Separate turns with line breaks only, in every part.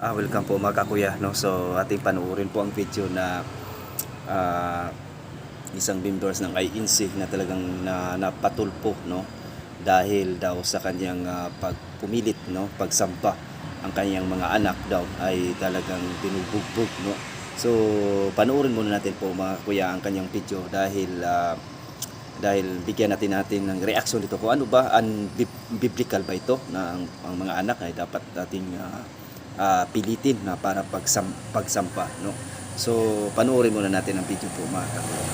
Welcome po mga kakuya, no? So ating panoorin po ang video na ah, isang members ng INC na talagang napatulpo, no? Dahil daw sa kanyang pagpumilit, no? Pagsampa ang kanyang mga anak daw ay talagang binubugbog, no? So panoorin muna natin po mga kuya ang kanyang video dahil bigyan natin ng reaction dito kung ano ba biblical ba ito na ang mga anak ay dapat nating pilitin na para pagsampa, no? So panoorin muna natin ang video po mga kapatid.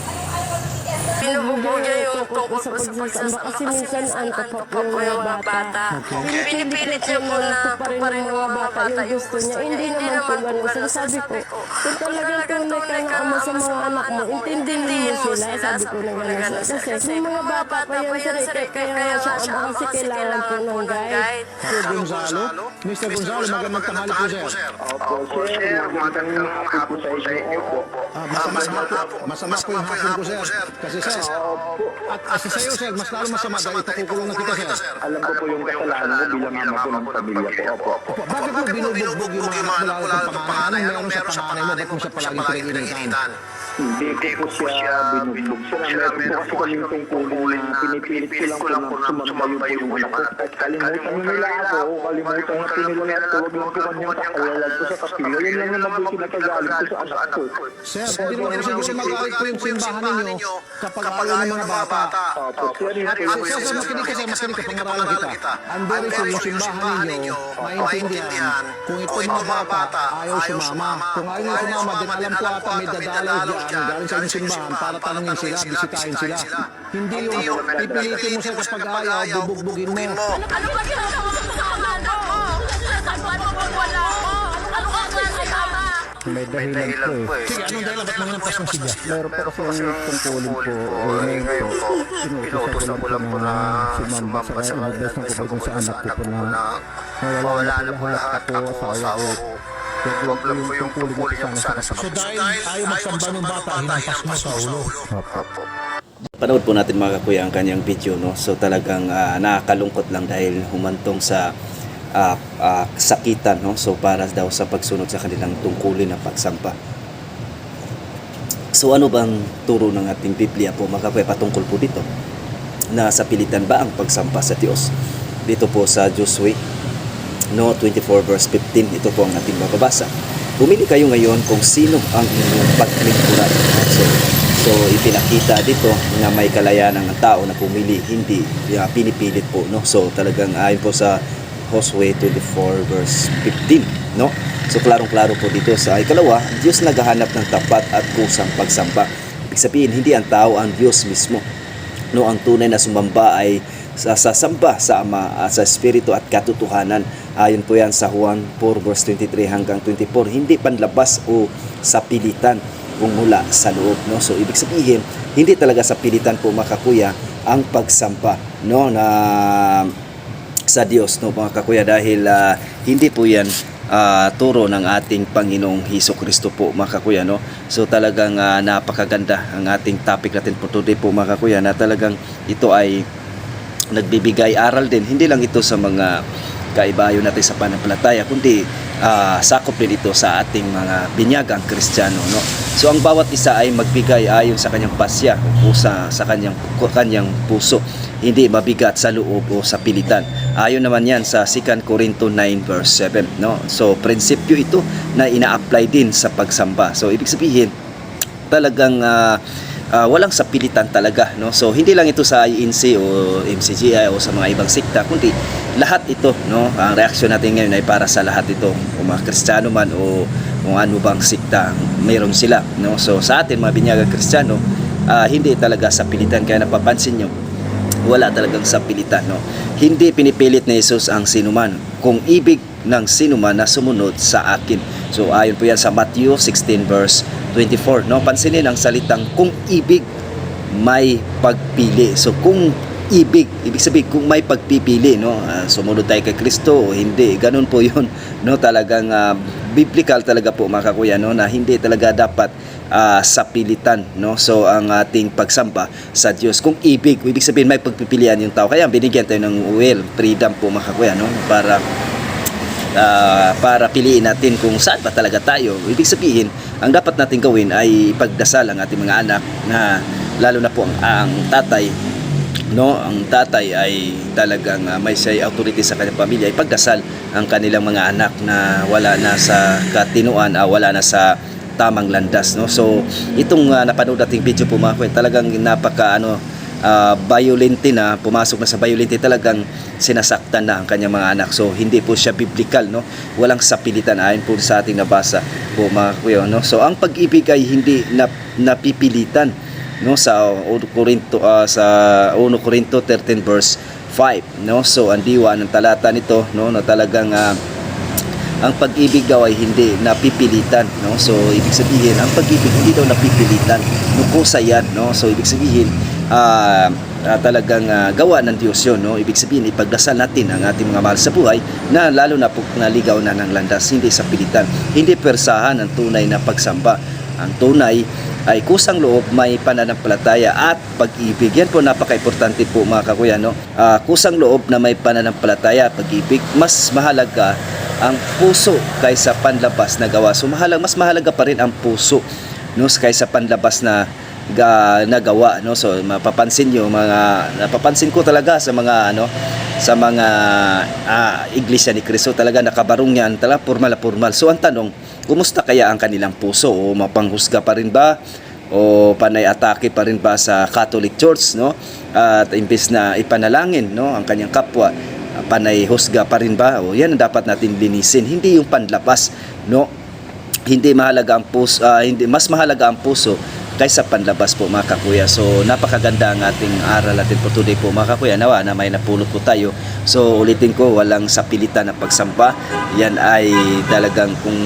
Binubugbog niya yung tungkol po sa pagsasamba kasi minsan antok pa po yung mga bata. Pinipilit niya po na tuparin ng mga bata yung gusto niya. Hindi naman po ganun. Sabi ko, kung talagang tunay ka ng ama sa mga anak mo, intindihin mo sila. Sabi ko na gano'n. Kasi yung mga bata pa yan sir, kaya nga siya ama kasi kailangan po ng guide.
Sir Gonzalo? Mr. Gonzalo, magandang tanghali po, sir.
Opo, sir. Magandang hapon po sa inyo. Opo.
Masama po yung hapon ko, sir. Kasi, sir, at sa iyo, sir, mas lalo masama dahil itakukulong na kita, sir.
Alam ko po yung kasalanan ko bilang ama po ng pamilya ko. Opo.
Bakit mo binubugbog yung mga anak mo lalo ng panganay? Anong meron sa panganay mo? Ba't mo siya palaging pinag-initan?
Hindi ko po siya binugbog. Sir, meron po kasi kaming tungkulin na pinipilit ko lang po na sumambayo po yung anak ko. At kalimutan mo nila ako. Kalimutan na pinilulat ko. Huwag lang po kanyang kakawalan ko sa kapila. Yun lang naman po kinakagalit ko sa anak ko.
Sir, hindi mo siguro magalit po yung simbahan ninyo kapag ayaw ng mga bata.
Opo, sir.
Sir, makinig ka, pangaralan kita. Ang very sure, yung simbahan ninyo, maintindihan kung ito mga bata ayaw sumama. Kung ayaw sumama, din alam ko ata may dadalaw dyan galing sa inyong simbahan para tanungin sila, bisitahin sila. Hindi yung pipilitin mo sila kapag ayaw, bubugbugin mo.
Ano ba ginagawa mo sa mga anak mo? Sinasaguan mo pag wala ako? Ano ka klase ama?
May dahilan po eh.
Sige, anong dahilan? Ba't manginampas ng sidya?
Meron po kasi yung tungkulin po, ngayon po, inuutosan ko lang po na sumamba sa inadres ng kupag sa anak ko po na mawala na po lahat ako, asawa ko. Huwag lang po yung tungkulin ko sana sa
So dahil ayaw magsamba ng bata, hinampas mo sa ulo.
Panood po natin mga kakuya ang kanyang video, no? So talagang nakakalungkot lang dahil humantong sa sakitan, no? So para daw sa pagsunod sa kanilang tungkulin na pagsampa. So ano bang turo ng ating Biblia po mga kakuya patungkol po dito? Na sa pilitan ba ang pagsampa sa Diyos? Dito po sa Joshua 24 verse 15, ito po ang ating mababasa. Pumili kayo ngayon kung sino ang inyong paglingkuran. So ipinakita dito na may kalayanan ng tao na pumili, hindi pinipilit po, no? So talagang ayon po sa Joshua 24 verse 15, no? So klarong-klaro po dito sa ikalawa, Diyos naghahanap ng tapat at kusang pagsamba. Ibig sabihin, hindi ang tao ang Diyos mismo, no? Ang tunay na sumamba ay sasamba sa Ama, sa Espiritu at katotohanan. Ayon po yan sa Juan 4 verse 23 hanggang 24. Hindi panlabas o sa pilitan kung mula sa loob, no? So ibig sabihin, hindi talaga sa pilitan po mga kakuya ang pagsampa, no, na sa Diyos, no mga kakuya, dahil hindi po yan turo ng ating Panginoong Hesukristo po mga kakuya, no? So talagang napakaganda ang ating topic natin po today po mga kakuya, na talagang ito ay nagbibigay aral din, hindi lang ito sa mga kaibayo natin sa pananampalataya, kundi sakop din ito sa ating mga binyagang Kristiyano, no? So ang bawat isa ay magbigay ayon sa kanyang pasya o sa kanyang puso, hindi mabigat sa loob o sa pilitan. Ayon naman yan sa 2 Corinto 9 verse 7, no? So prinsipyo ito na ina-apply din sa pagsamba. So ibig sabihin, talagang walang sapilitan talaga, no? So hindi lang ito sa INC o MCGI o sa mga ibang sikta, kundi lahat ito, no? Ang reaksyon natin ngayon ay para sa lahat ito, o mga Kristiyano man o kung ano bang sikta mayroon sila, no? So sa atin mga binyagang Kristiyano, hindi talaga sapilitan, kaya napapansin nyo, wala talagang sapilitan, no? Hindi pinipilit ni Jesus ang sinuman, kung ibig ng sinuman na sumunod sa akin. So ayon po yan sa Matthew 16 verse 24, no? Pansinin ang salitang kung ibig, may pagpili. So kung ibig sabihin kung may pagpipili, no? Sumunod tayo kay Kristo o hindi, ganun po yun, no? Talagang biblical talaga po mga kakuya, no? Na hindi talaga dapat sa pilitan, no? So ang ating pagsamba sa Diyos, kung ibig sabihin may pagpipilian yung tao, kaya binigyan tayo ng freedom po mga kakuya, no? Para para piliin natin kung saan ba talaga tayo. Ibig sabihin, ang dapat natin gawin ay ipagdasal ang ating mga anak na lalo na po ang tatay, no, ang tatay ay talagang may say authority sa kanyang pamilya, ipagdasal ang kanilang mga anak na wala na sa katinuan, wala na sa tamang landas, no. So itong napanood nating video po mga kwent, talagang napaka violente na, pumasok na sa violente, talagang sinasaktan na ang kanyang mga anak. So hindi po siya biblical, no, walang sapilitan ayon po sa ating nabasa po mga kuya, no. So ang pag-ibig ay hindi napipilitan, no, sa 1 Corinto 13 verse 5, no. So ang diwa ng talata nito, no, na talagang ang pag-ibig daw ay hindi napipilitan, no. So ibig sabihin, ang pag-ibig hindi daw napipilitan, no, kusa yan, no. So ibig sabihin talagang gawa ng Diyos yun, no. Ibig sabihin, ipagdasal natin ang ating mga mahal sa buhay na lalo na po naligaw na ng landas, hindi sa pilitan, hindi persahan ang tunay na pagsamba. Ang tunay ay kusang loob, may pananampalataya at pag-ibig. Yan po napaka-importante po mga kakuya, no. Kusang loob na may pananampalataya at pag-ibig. Mas mahalaga ang puso kaysa panlabas na gawa. So mas mahalaga pa rin ang puso, no, kaysa panlabas na gawa, no. So napapansin ko talaga sa mga iglesia ni Cristo, talaga nakabarong yan, talaga formal. So ang tanong, kumusta kaya ang kanilang puso? O mapanghusga pa rin ba? O panay atake pa rin ba sa Catholic Church, no? At imbes na ipanalangin, no, ang kanyang kapwa, panay husga pa rin ba? O yan ang dapat natin linisin, hindi yung panlabas, no. Hindi mahalaga ang puso, mas mahalaga ang puso kaysa panlabas po mga kakuya. So napakaganda ang ating aral natin po today po mga kakuya. Nawa na may napulot po tayo. So ulitin ko, walang sapilitan na pagsamba. Yan ay talagang kung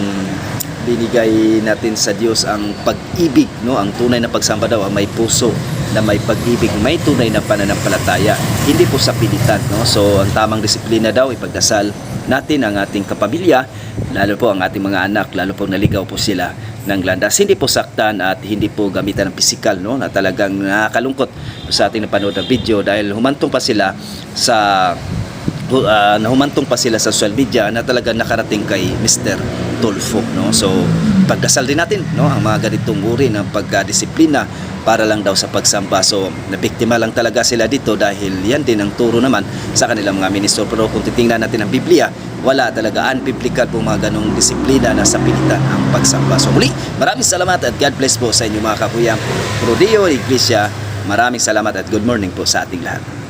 binigay natin sa Diyos ang pag-ibig, no, ang tunay na pagsamba daw ay may puso na may pag-ibig, may tunay na pananampalataya, hindi po sa pilitan, no. So ang tamang disiplina daw, ipagdasal natin ang ating kapamilya, lalo po ang ating mga anak, lalo po naligaw po sila ng landas, hindi po saktan at hindi po gamitan ng pisikal, no, na talagang nakakalungkot sa ating napanood na video dahil humantong pa sila sa social media na talagang nakarating kay Mr. Tulfo, no. So pagdasal din natin, no, ang mga ganitong uri ng pagdisiplina para lang daw sa pagsamba. So nabiktima lang talaga sila dito dahil yan din ang turo naman sa kanilang mga ministro. Pero kung titingnan natin ang Biblia, wala talaga, unbiblical po mga ganong disiplina na sa pilitan ang pagsamba. So muli, maraming salamat at God bless po sa inyo mga kakuyang Rodeo Iglesia. Maraming salamat at good morning po sa ating lahat.